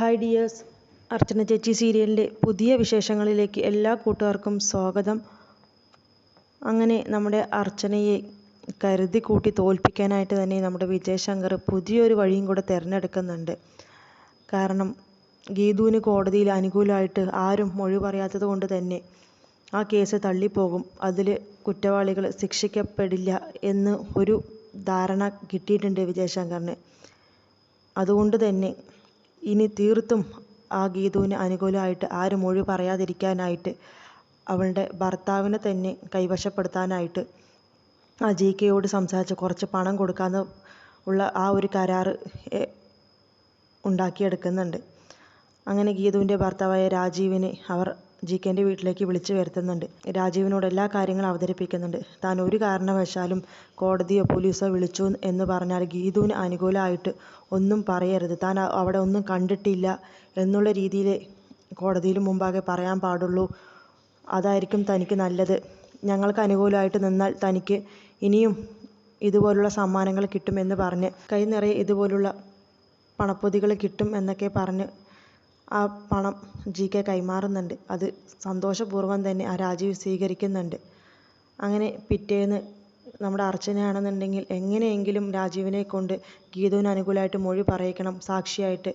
Hi dears, അർച്ചന ചേച്ചി സീരിയലിൻ്റെ പുതിയ വിശേഷങ്ങളിലേക്ക് എല്ലാ കൂട്ടുകാർക്കും സ്വാഗതം. അങ്ങനെ നമ്മുടെ അർച്ചനയെ കരുതി കൂട്ടി തോൽപ്പിക്കാനായിട്ട് തന്നെ നമ്മുടെ വിജയ് ശങ്കർ പുതിയൊരു വഴിയും കൂടെ തിരഞ്ഞെടുക്കുന്നുണ്ട്. കാരണം ഗീതുവിന് കോടതിയിൽ അനുകൂലമായിട്ട് ആരും മൊഴി പറയാത്തത് കൊണ്ട് തന്നെ ആ കേസ് തള്ളിപ്പോകും, അതിൽ കുറ്റവാളികൾ ശിക്ഷിക്കപ്പെടില്ല എന്ന് ഒരു ധാരണ കിട്ടിയിട്ടുണ്ട് വിജയ് ശങ്കറിന്. അതുകൊണ്ട് തന്നെ ഇനി തീർത്തും ആ ഗീതുവിന് അനുകൂലമായിട്ട് ആരും മൊഴി പറയാതിരിക്കാനായിട്ട് അവളുടെ ഭർത്താവിനെ തന്നെ കൈവശപ്പെടുത്താനായിട്ട് ആ GKയോട് സംസാരിച്ച് കുറച്ച് പണം കൊടുക്കാമെന്ന് ഉള്ള ആ ഒരു കരാറ് ഉണ്ടാക്കിയെടുക്കുന്നുണ്ട്. അങ്ങനെ ഗീതുവിൻ്റെ ഭർത്താവായ രാജീവിനെ അവർ GKൻ്റെ വീട്ടിലേക്ക് വിളിച്ചു വരുത്തുന്നുണ്ട്. രാജീവിനോട് എല്ലാ കാര്യങ്ങളും അവതരിപ്പിക്കുന്നുണ്ട്. താൻ ഒരു കാരണവശാലും കോടതിയോ പോലീസോ വിളിച്ചു എന്ന് പറഞ്ഞാൽ ഗീതുവിന് അനുകൂലമായിട്ട് ഒന്നും പറയരുത്, താൻ അവിടെ ഒന്നും കണ്ടിട്ടില്ല എന്നുള്ള രീതിയിൽ കോടതിയിൽ മുമ്പാകെ പറയാൻ പാടുള്ളൂ. അതായിരിക്കും തനിക്ക് നല്ലത്. ഞങ്ങൾക്ക് അനുകൂലമായിട്ട് നിന്നാൽ തനിക്ക് ഇനിയും ഇതുപോലുള്ള സമ്മാനങ്ങൾ കിട്ടുമെന്ന് പറഞ്ഞ് കൈ നിറയെ ഇതുപോലുള്ള പണപ്പൊതികൾ കിട്ടും എന്നൊക്കെ പറഞ്ഞ് ആ പണം GK കൈമാറുന്നുണ്ട്. അത് സന്തോഷപൂർവ്വം തന്നെ ആ രാജീവ് സ്വീകരിക്കുന്നുണ്ട്. അങ്ങനെ പിറ്റേന്ന് നമ്മുടെ അർച്ചനയാണെന്നുണ്ടെങ്കിൽ എങ്ങനെയെങ്കിലും രാജീവിനെ കൊണ്ട് ഗീതുവിന് അനുകൂലമായിട്ട് മൊഴി പറയിക്കണം, സാക്ഷിയായിട്ട്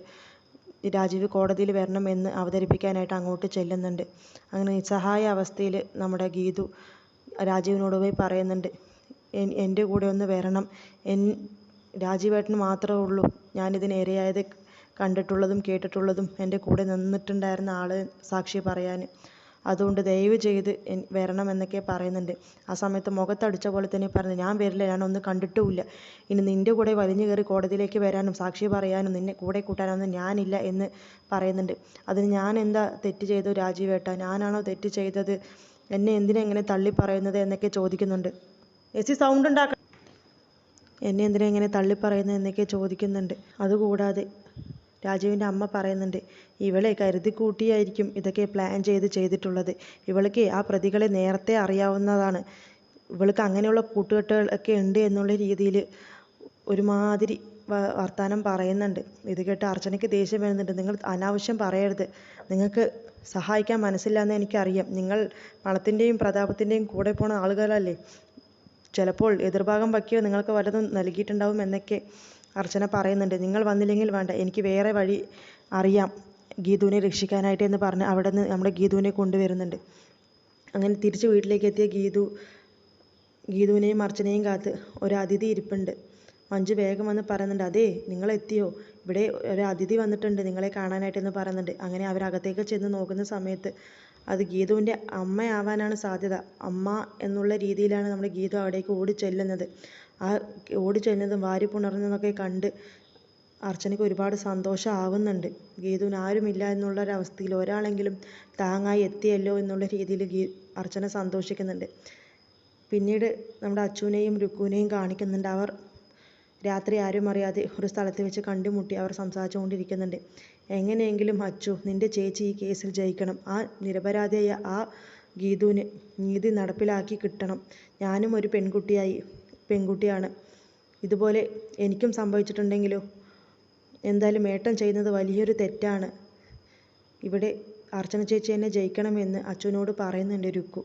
രാജീവ് കോടതിയിൽ വരണം എന്ന് അവതരിപ്പിക്കാനായിട്ട് അങ്ങോട്ട് ചെല്ലുന്നുണ്ട്. അങ്ങനെ നിസ്സഹായ അവസ്ഥയിൽ നമ്മുടെ ഗീതു രാജീവിനോട് പോയി പറയുന്നുണ്ട്, എൻ്റെ കൂടെ ഒന്ന് വരണം, രാജീവേട്ടന് മാത്രമേ ഉള്ളൂ ഞാനിതിന് ഇരയായത് കണ്ടിട്ടുള്ളതും കേട്ടിട്ടുള്ളതും, എൻ്റെ കൂടെ നിന്നിട്ടുണ്ടായിരുന്ന ആൾ സാക്ഷി പറയാൻ, അതുകൊണ്ട് ദയവ് ചെയ്ത് വരണം എന്നൊക്കെ പറയുന്നുണ്ട്. ആ സമയത്ത് മുഖത്തടിച്ച പോലെ തന്നെ പറഞ്ഞു, ഞാൻ വരില്ല, ഞാനൊന്നും കണ്ടിട്ടുമില്ല, ഇനി നിൻ്റെ കൂടെ വലിഞ്ഞു കയറി കോടതിയിലേക്ക് വരാനും സാക്ഷി പറയാനും നിന്നെ കൂടെ കൂട്ടാനൊന്നും ഞാനില്ല എന്ന് പറയുന്നുണ്ട്. അതിന് ഞാൻ എന്താ തെറ്റ് ചെയ്തു രാജീവേട്ട, ഞാനാണോ തെറ്റ് ചെയ്തത്, എന്നെ എന്തിനാ ഇങ്ങനെ തള്ളി പറയുന്നത് എന്നൊക്കെ ചോദിക്കുന്നുണ്ട്. സൗണ്ട് ഉണ്ടാക്കണം, എന്നെ എന്തിനാ ഇങ്ങനെ തള്ളി പറയുന്നത് എന്നൊക്കെ ചോദിക്കുന്നുണ്ട്. അതുകൂടാതെ രാജീവിൻ്റെ അമ്മ പറയുന്നുണ്ട്, ഇവളെ കരുതി കൂട്ടിയായിരിക്കും ഇതൊക്കെ പ്ലാൻ ചെയ്തിട്ടുള്ളത്, ഇവൾക്ക് ആ പ്രതികളെ നേരത്തെ അറിയാവുന്നതാണ്, ഇവൾക്ക് അങ്ങനെയുള്ള കൂട്ടുകെട്ടുകളൊക്കെ ഉണ്ട് എന്നുള്ള രീതിയിൽ ഒരുമാതിരി വർത്തമാനം പറയുന്നുണ്ട്. ഇത് കേട്ട് അർച്ചനയ്ക്ക് ദേഷ്യം വരുന്നുണ്ട്. നിങ്ങൾ അനാവശ്യം പറയരുത്, നിങ്ങൾക്ക് സഹായിക്കാൻ മനസ്സില്ല എന്ന് എനിക്കറിയാം, നിങ്ങൾ പണത്തിൻ്റെയും പ്രതാപത്തിൻ്റെയും കൂടെ പോണ ആളുകളല്ലേ, ചിലപ്പോൾ എതിർഭാഗം വയ്ക്കുക നിങ്ങൾക്ക് വല്ലതും നൽകിയിട്ടുണ്ടാവും എന്നൊക്കെ അർച്ചന പറയുന്നുണ്ട്. നിങ്ങൾ വന്നില്ലെങ്കിൽ വേണ്ട, എനിക്ക് വേറെ വഴി അറിയാം ഗീതുവിനെ രക്ഷിക്കാനായിട്ട് എന്ന് പറഞ്ഞ് അവിടെ നിന്ന് നമ്മുടെ ഗീതുവിനെ കൊണ്ടുവരുന്നുണ്ട്. അങ്ങനെ തിരിച്ച് വീട്ടിലേക്ക് എത്തിയ ഗീതുവിനെയും അർച്ചനയും കാത്ത് ഒരു അതിഥി ഇരിപ്പുണ്ട്. മഞ്ജു വേഗം വന്ന് പറയുന്നുണ്ട്, അതേ നിങ്ങളെത്തിയോ, ഇവിടെ ഒരു അതിഥി വന്നിട്ടുണ്ട് നിങ്ങളെ കാണാനായിട്ട് എന്ന് പറയുന്നുണ്ട്. അങ്ങനെ അവരകത്തേക്ക് ചെന്ന് നോക്കുന്ന സമയത്ത് അത് ഗീതുവിൻ്റെ അമ്മയാവാനാണ് സാധ്യത. അമ്മ എന്നുള്ള രീതിയിലാണ് നമ്മുടെ ഗീതു അവിടേക്ക് ഓടിച്ചെല്ലുന്നത്. ആ ഓടിച്ചെല്ലുന്നതും വാരി പുണർന്നതൊക്കെ കണ്ട് അർച്ചനയ്ക്ക് ഒരുപാട് സന്തോഷമാവുന്നുണ്ട്. ഗീതുവിന് ആരുമില്ല എന്നുള്ളൊരവസ്ഥയിൽ ഒരാളെങ്കിലും താങ്ങായി എത്തിയല്ലോ എന്നുള്ള രീതിയിൽ അർച്ചന സന്തോഷിക്കുന്നുണ്ട്. പിന്നീട് നമ്മുടെ അച്ചുവിനെയും രുക്കുവിനെയും കാണിക്കുന്നുണ്ട്. അവർ രാത്രി ആരും അറിയാതെ ഒരു സ്ഥലത്ത് വെച്ച് കണ്ടുമുട്ടി അവർ സംസാരിച്ചുകൊണ്ടിരിക്കുന്നുണ്ട്. എങ്ങനെയെങ്കിലും അച്ചു, നിൻ്റെ ചേച്ചി ഈ കേസിൽ ജയിക്കണം, ആ നിരപരാധിയായ ആ ഗീതുവിന് നീതി നടപ്പിലാക്കി കിട്ടണം, ഞാനും ഒരു പെൺകുട്ടിയാണ്, ഇതുപോലെ എനിക്കും സംഭവിച്ചിട്ടുണ്ടെങ്കിലോ, എന്തായാലും ഏട്ടൻ ചെയ്യുന്നത് വലിയൊരു തെറ്റാണ്, ഇവിടെ അർച്ചന ചേച്ചി എന്നെ ജയിക്കണമെന്ന് അച്ചുവിനോട് പറയുന്നുണ്ട് രുക്കു.